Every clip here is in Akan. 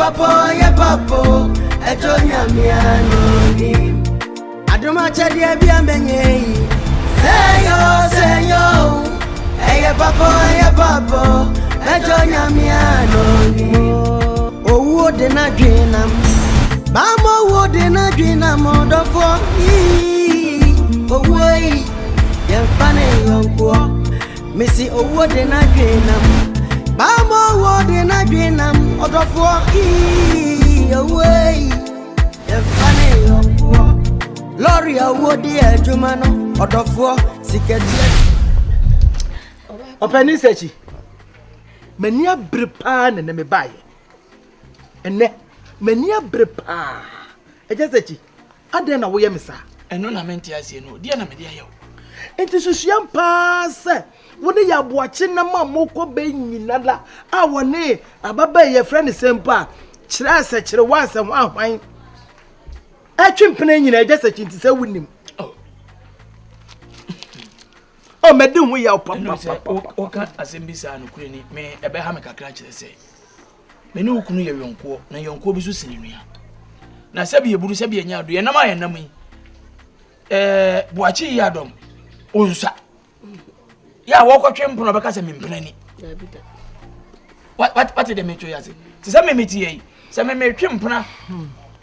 papo, etonya miano. Adoma chadi abia menye. Seyo, eye papo, etonya miano. Owo de na dwenam, bamo wo de na dwenam odofo. Owo yi, yemfane yonko. Missy owo de na dwenam, bamo wo de na dwenam odofo. Owo yi, yemfane yonko. Lori owo de adwumano odofo siketi. Openi sechi. Meni abrepa na me baye. Ene meni abrepa. Eje sechi. Ade na wo ye mesa. Eno na menti ase no. Dia na me dia ye. Enti susuam pa se. Woni ya boache na mamoko be nyinala. A woni ababa ye friend sempa. Kira se kire wansem ahwan. Atwempene nyina eje sechi nti se wonim. Oh, medum we ya papa. O kan asembisa no kure ni me ebe ha me kakra kire se. Me ni ukunu ye yonko na yonko bi so sinenua. Na sabi ye buru sabi ye nya do ye nam aye nam yi. Buachi ya dom. Onsa. Ya wo kwatwe mpono beka se mempena ni. What did me to ya se? Ti se me meti yi. Se me twe mpona.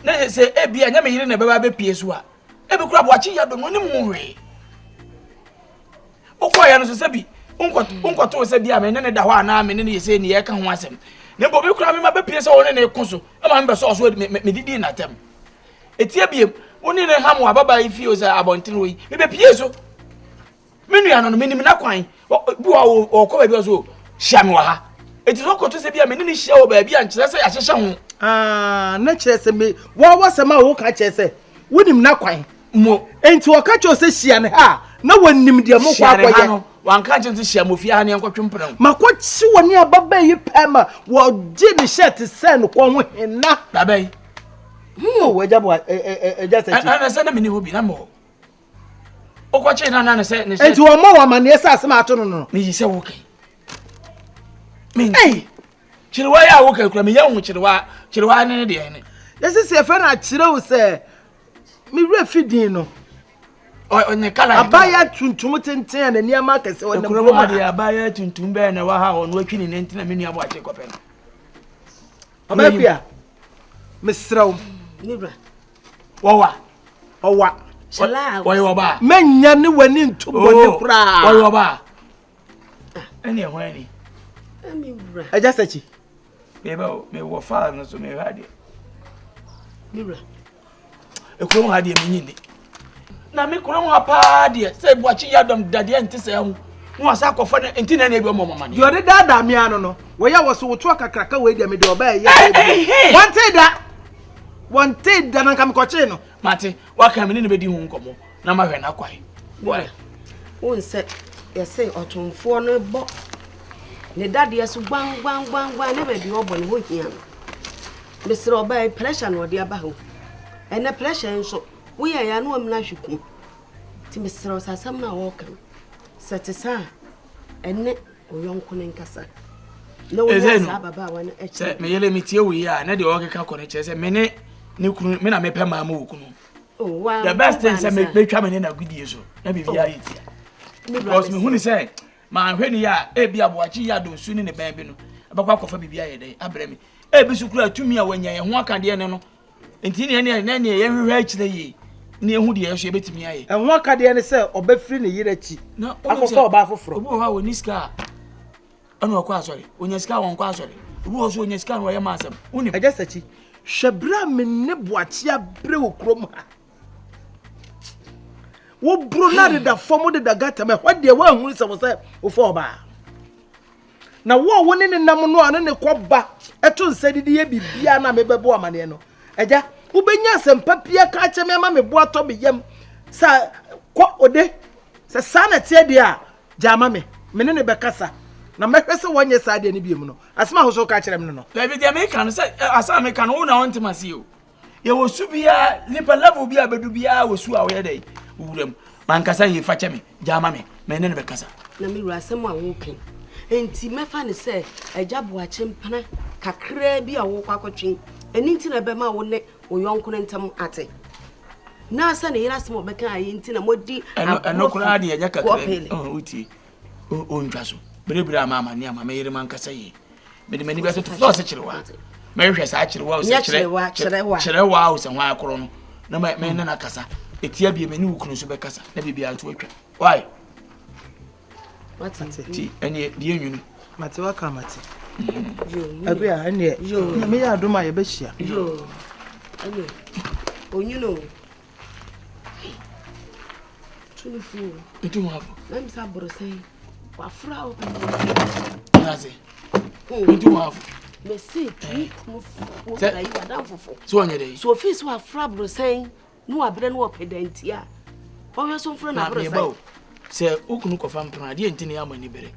Na se ebi anya me yire na beba be pie so a. Ebi kura buachi ya dom oni mu hwe. Okoya no so sabi unkoto se bia me ne da ho ana me ne ye se ni ye ka ho asem ne bo be kura me ma be pie se woni ne koso e ma me be so me didi na tem etie biem woni ne ham ababa ifi o se abontin yi me be pie so me nua no me nim na kwan bi o ko ba bi so hia me wa ha eti so koto se bia me ne hia o ba bia nkire se ya hyehye ho na kire se me wo se ma wo ka kire se wonim na kwan mo enti o ka kire se hia ne ha na wonim de mo kwa akoye wanka nti hia mo fie ha ne nkotwe mpram makochi woni ababa yi pema wo gi ni shirt sen ko ho hena babai wejabo eja se chi ana se na meni hobi na mo okwache na na se ne enti wo mo wa mane ese asem ato no me yi se wo kai me chirwa ya wo kai kura me ya hu chirwa ne de ne yesi se fe na chire wo se mi wura fidin no onye kala abaya tuntum tenten na niama kase wona kuro ma de abaya tuntum be na wa ha ono atwi ni ntina me nua bo ache kope no ababia mesraw nibra owa shala wo ba menya ne wani ntubo ne kura wo ba eni ehwan ni nibra eja sachi me wo fa no so me hade nibra ekuro ha de me nyindi na me kuro ha pa de se buachi yadom dade ente se hu no asa kofa na enti na na bi o mama ne yo de dada me ano no wo ya wo so woto akakraka we de me de oba ye wanted da na kam koche no mate wa ka me ne be di hu nkomo na ma hwe na kwai bole won se ye se otumfo no bo ne dade asu gwan ne be bi obo ne ho hia no me sire oba pressure no de aba ho ene pressure nso we ya no amna hweku ti me sire osasam na wo kan setisa ene oyonko ne nkasa na wo ya baba wa na eche me yele mitie wi ya na de o keka ko ne che se me ne ni kunu me na me pema ma okunu oh wow the best thing say me twa me na gudie so na bi bia yi tia because me huni say ma hweni ya e bia boachi ya do su ni ne ban bi no abakwa kofa bibia ye dai abre me e bi su kura atumi a wanya ye ho akade ne no enti ne ye hwehwe akire yi ni ehu de ye so e betimi aye ho akade ne say obafiri ne yire chi akofa oba afoforo obo ha woni ska ana okwa asori onya ska won kwa asori obo so onya ska no ye masam uni eja sachi hwebra me ne boachi abre okrom ha wo bro na de da fomo de da gata me hwade wa hu se wo se wo fo ba na wo woni ne nam no ane ne koba eto nsadidi ye bibia na me bebo amane no eja wo benya sempa pia ka che me ma me bo ato be yam sa ko ode se sana tie de a jama me ne be kasa na me hwese wonye sa de ne biem no asema ho so ka kire me no la bi de me kan se asa me kan wo na won timasi o ye wo su bia lipa level bia bedu bia wo su a wo ye dai wuram man kasa ye fache me jama me ne be kasa na mi ru asem a wo kan enti me fa ne se eja bo a chempana kakra bi a wo kwakotwen eni nti na be ma wo ne wo yonko ntam ate na asa na yira semo beka ayi nti na modi eno kura de nya kakra uti o ntwaso berebere ama ne ama meyire man kasa yi me de mani bi so to se kirewa me hwe sa kirewa o se kirewa o se hwa akoro no na me na kasa etia bi mani wukunu so be kasa na bibia to atwa why what's ti ene de enwunu mate waka mate agua ene yo me ya adoma ye be hia yo ene onyuno tunifu etu mo afo na mi sa boro sei wa fra o naze etu mo afo me say twi mo fa yi wadan fofo so onye dey so office wa fra boro sei no abre no pedantia o we so fra na boro sei se ukunu ko fam plan de ntini amani bere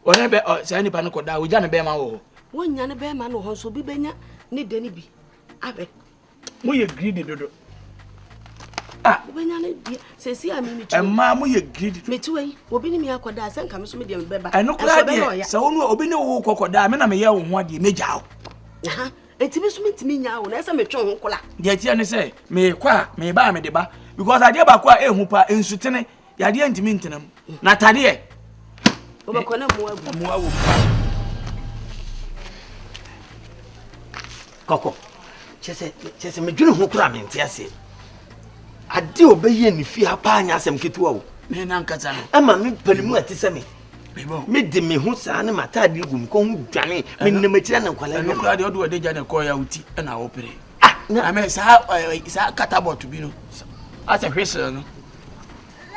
one be se ani pa no koda o ja ne be ma wo wonya ne be ma no ho so bi benya ne de ni bi abe mo ye greedy dodo benya ne bi se si ami mi tu emma mo ye greedy me tu yi obi ni mi akoda se nka me so me de be ba eno kura de se wonu obi ne wo kokoda me na me ye wo ho ade meja wo etimi so mitimi nya wo na se me twe ho kola de tie ne se me kwa me ba me de ba because ade ba kwa ehu pa ensutene ya de ntimi ntenam na tade obakona muawu koko chese me dwene ho kura me ntiase ade obeye ni fi apa anya asem ketuwa wo me na nkata no ama me panimu atise me bebo me de me ho saa ne matade gum ko hu dwane me nnem akira na nkwala no kura de odo de ja ne ko ya uti na wo pere na me sa katabot bi no asa hwese no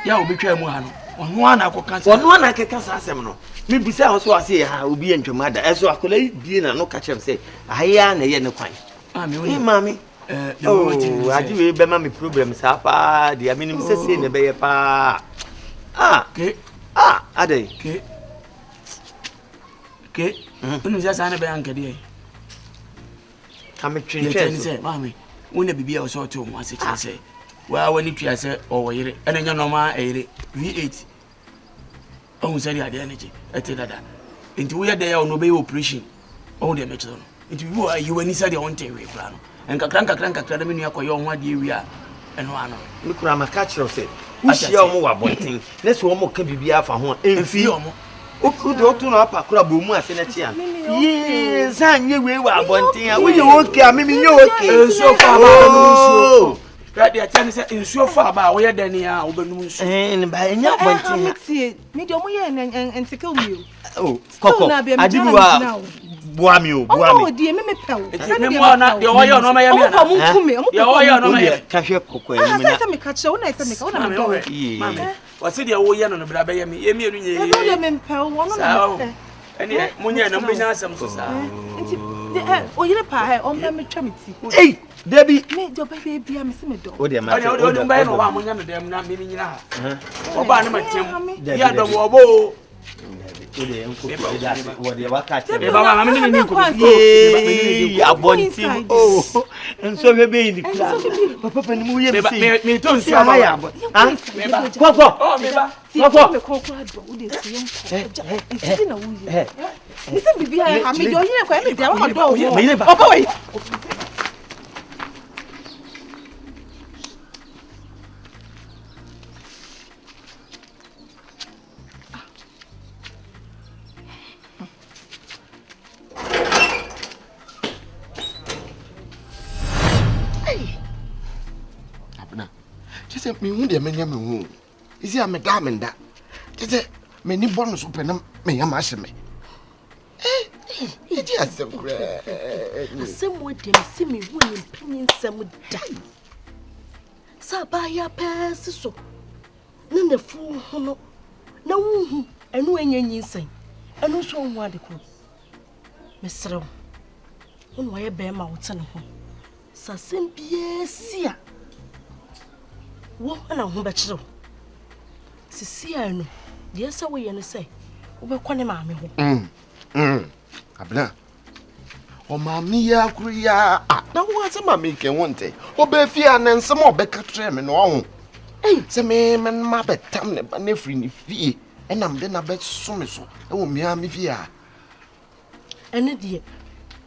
ya obi twa mu ha no ono ana akokansa ono ana akokansa asem no me bisa ho so ase ha obi entwamada eso akola die na no ka chem say aya na ye ne kwan me woni mami aji we be ma me problem sa pa dia minim sese ne be ye pa ade ke unu ja sa ne be anka de ka me twentwe say mami wona bibia o so to mo ase kire say wa wani Twi ase o wo yire ene nya no ma eyire V8 ohun sari ade ene ji ete dada enti wo ye de ya no be operation ohun de me chiro no enti wo ayi wani sari on ten we kra no enkakran da me nua koyo ho ade wi a eno ano me kura ma ka chiro say ushia omo wa bonten na so omo ka bibia afa ho emfi omo otu na apa kura bo mu ase na chia ye san ye we wa bonten a wo ye okay a me nye okay so fa ba no nsuo radio atani se nsuo fa ba wo ye dani a wo benum nsuo ne ba nya bonten me de omo ye entikel mi koko adibuwa boa mi o die me pew me mo na de wo ye no ma ye me na omo nkumi de wo ye no ma ye ka hwe koko e mi na sa me ka che wo na sa me ka wo na me do mami wasi de wo ye no bra be ye me ye mienu nye no de me pew wo no na ene mo nye no be nya asem so sa enti o yire pa ha o ma me twa me ti Debbie me do ba bia me se me do o de ma o de mba no wa mo nya no dem na me nyina ha o ba ne matem ya do wo bo o de enko o de wakati e baba ma me ni ko abontim enso bebe ni kla papa pani mu ye me to nsu aba ya koko me ko do o de si enti na wo ye ni se bibia ha me do yire ko e me de wa do wo obo we me hu de menya me hu isi a me da me nda tete me ni bonus so penam me ya ma hye me iti asem kura asem wo de se me hu ni pinyin nsem da sa ba ya pass so na na fu ho no na hu enu enyanyin sen enu so hu ade ko mesrew wonu wa ye be ma wo tene ho sa sem bia sia wo na ho be kire sisia no de se wo ye no se wo be kwane maame ho abna o maame ya kuru ya na wo ase maame ke wonte o be fi anensem o be ka kire me no ho se me ma betam ne ba na firi ni fie enam de na be so me so e wo mia me fie a ene de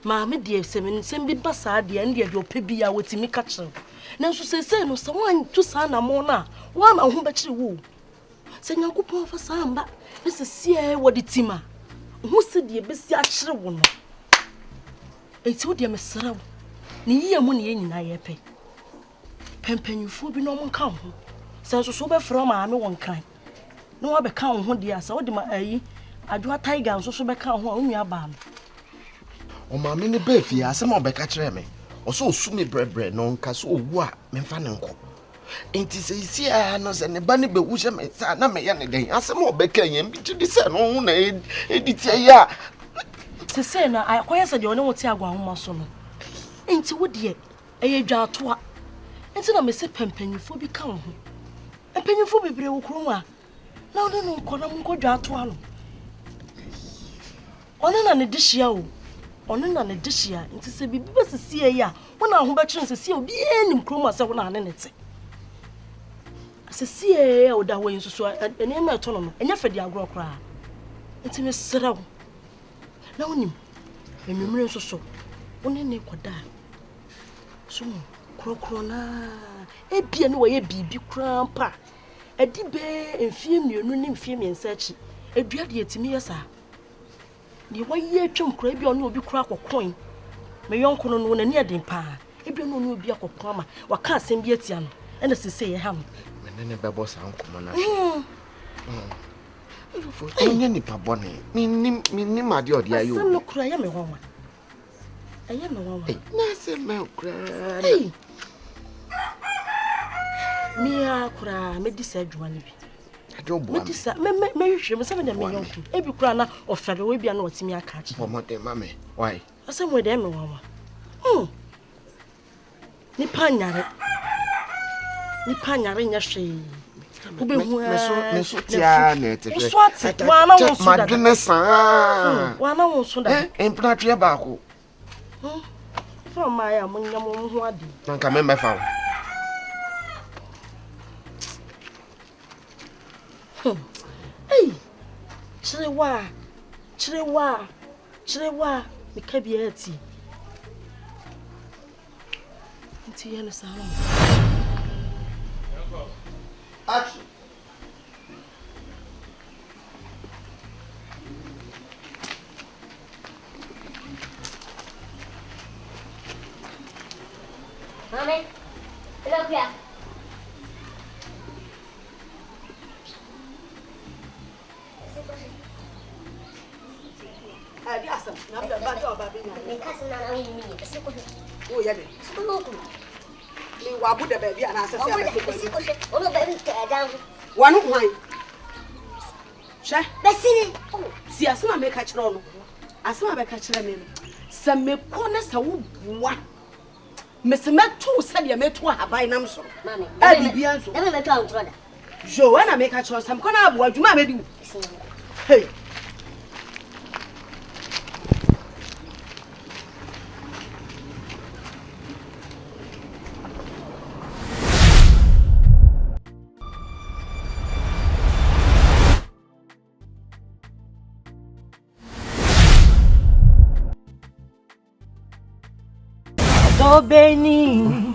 maame de sem bi basa de ene de ope bi a wotimi ka kire nanso sese no se wan tu sa na mo na wa ma ho ba kire wo se Nyankopɔn fa sa amba ne sese e wodi tima ho se de besi a kire wo no enti wo de mesra wo ne yie mu ne nyina ye pe pempanyufo bi no mo nka ho se so be fra maame won kran no wa be ka ho de asa wo de ma ayi adwa tiger so be ka ho a onua ba no o ma me ne ba fie asem obeka kire me o so osu me brebre no nka so owu a me mfa ne nko enti se isi a no se ne ba ne be wu hye me sa na me ye ne den asem obeka yen bi gidi se no hu na editie ya se na akoye se de one wo ti agwa ho so no enti wo de eye dwa to a enti na me se pempanyufo bi ka ho pempanyufo bebre wo krom a na one no nko na nko dwa to a no one na ne dihia o ono na ne dihia nti se bibi besisie ya wona ho ba kire se obi enim kroma se wona ne nete se sie o da wo nsusu ene ma to no enya fadi agro kra nti me seraw na wonim enwumre nsusu wona ne koda so krokro na ebie ne wo ye bibi kra pa edi be enfie mienu ne enfie miensa chi edua de etimi yesa ni waye twem kra bi ono obi kra akokon me yonko no no na ni eden pa ebi ono no obi akokon ma waka asem bi atia no ena sese ye ha no me ne bebo sa nkomo na onye ni pa bone ni ma de odi ayo asem no kra ya me honwa eye me honwa na se me kra mi akura me di sa adwuma ne bi adobo me di sa me hwehwe me se me de me yonko ebi kura na ofere we bia na otimi aka achi pomote mame why asem we de me honwa ni panyare nya hwe ube hu me so tia na etehwe so ati wana won so da madwene sa wana won so da empna twe ba ko from my amunya mo hu adi nka me mefa wo hey chirewa me ka bia ati nti yana sa action Mame, hello Pia. Adi asam, na ba do ba bi na. Me kasi na na wini ni, kasi ko. O ya de. Ko ko. Ni wa bu da ba bi ana asase aba Kasi ko. Ono ba bi ka dan. Wanu hwan. Sha, Basini. si asama me ka kire ono. Asama be ka kire me no. Se me ko na sa wo bua. Mesemetu se de metu ahaban nam so. Mame. Adi bia so. Ebe me to antro da. Jo, na me ka kire sam ko na abu adwuma me di. Hey. Beni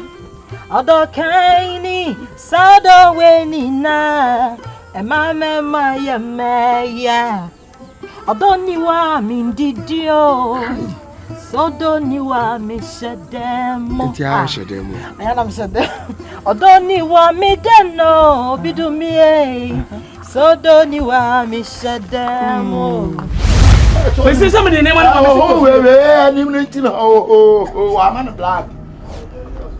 odo kaini sado weni na emame maya meya odo niwa mindidio sodo niwa mishademo ntia shedemo ayana mishademo odo niwa mideno bidumie sodo niwa mishademo we see somebody name one we ni mnitina wa man black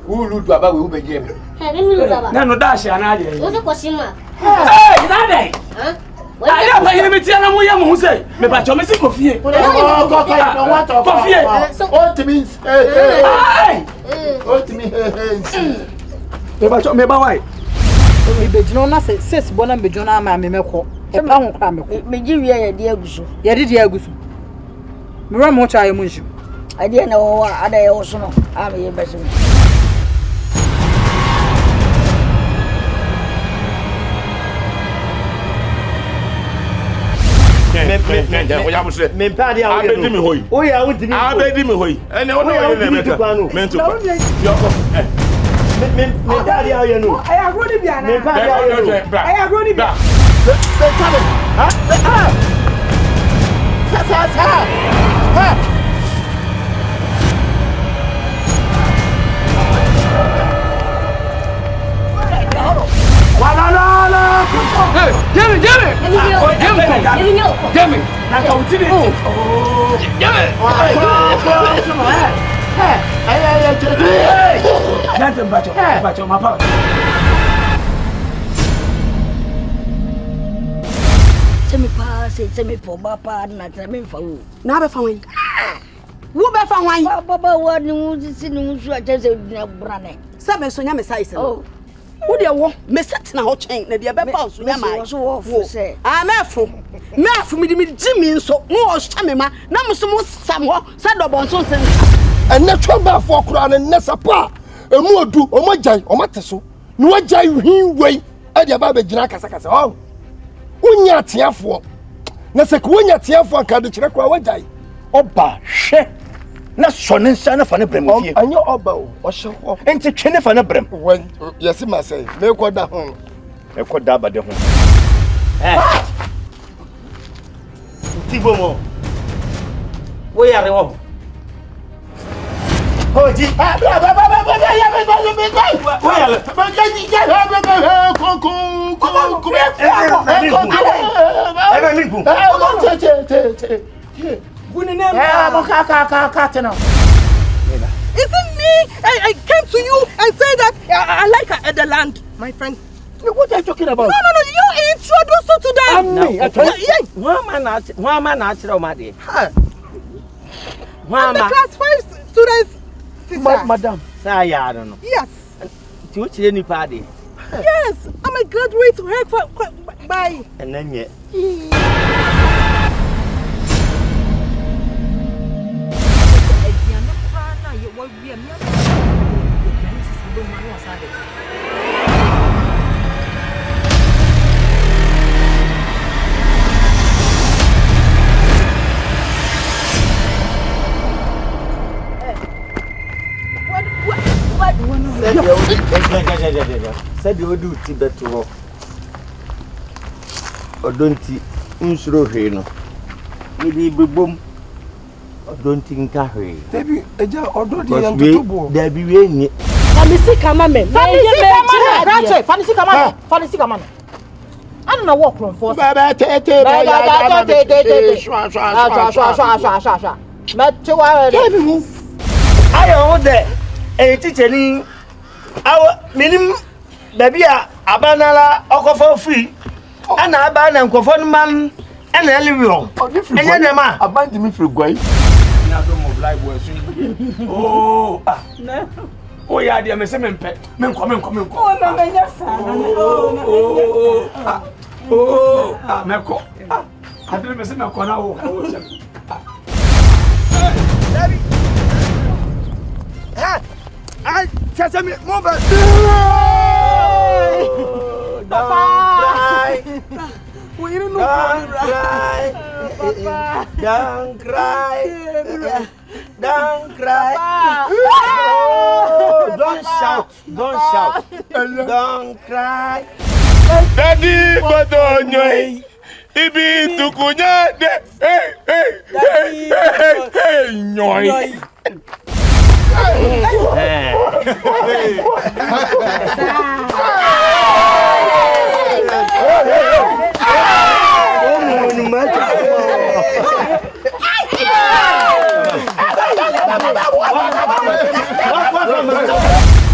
who loot baba we be game He me mi baba. na no dash ana de Wo se kwasima. eh that day Ha? I don't pay me tia na mo ye mo say me ba cho me si kofie what talk kofie what means hey what means me ba cho me ba why me bejino na ses bona bejino na ma me mekọ e pa ho kwa mekọ me gi wie ya de aguso ya de aguso me wa mo cha ye mo nshi ade na wo ada ye wo so no a me ye beso me padi a abedi me hoyi o ya wuti me abedi me hoyi ene o no ye na meka me ntu me padi a ye no I agro ni bia na me padi a ye no I agro ni bia Semi for Bapa na Tamin for you. Na be fa wan. Wo be fa wan. Baba wa ni mu si ni mu su a tese na brane. Sa me so nya me size no. Wo de wo me set na ho chen na de be pa so nya ma. So wo se. Ah me mi di mi jimi nso. Mo o sha me ma na mo so mo sam ho sa do bon so sen. ene twaba fo kura ne nesapa emu odu o majan o mateso ni wajai hin wei e de ba be gina kasa kasa o unya tiafo na se ko unya tiafo aka de kire kwa wajai oba hwe na sone nsa na fa ne brem fie anya oba o hye ho enti twene fa ne brem when yesi ma say me ko da ho e ko da ba de ho ti bomo wo yare wo Oji Isn't me? I came to you and said that I like her at the land, my friend. What are you talking about? No, you introduced her to them. Why am I not the class 5 students. Madam, I don't know. Yes. To which any party? Yes, I'm a graduate to help for bye. And then yet. Said you do Tibet. Or don't unsuro heno. Maybe boom. Or don't think I hear. Baby, eja odo di yam tutubo. There be any. Fancy cameraman. Fancy cameraman. I don't know what from for. I own there. A teacher our minimum baby abanala okofo free and abana nkofo man and elewon and then ma abandi mi free gwai na do mo live we so oh na oh ya dia me se me mpe me nko oh na me nya sa me ko adre me se me ko na wo Daddy I just me move Papa We don't know. Don't cry. Don't cry. Don't shout. Don't cry. Daddy badonyo ibi tukunya de nyoy What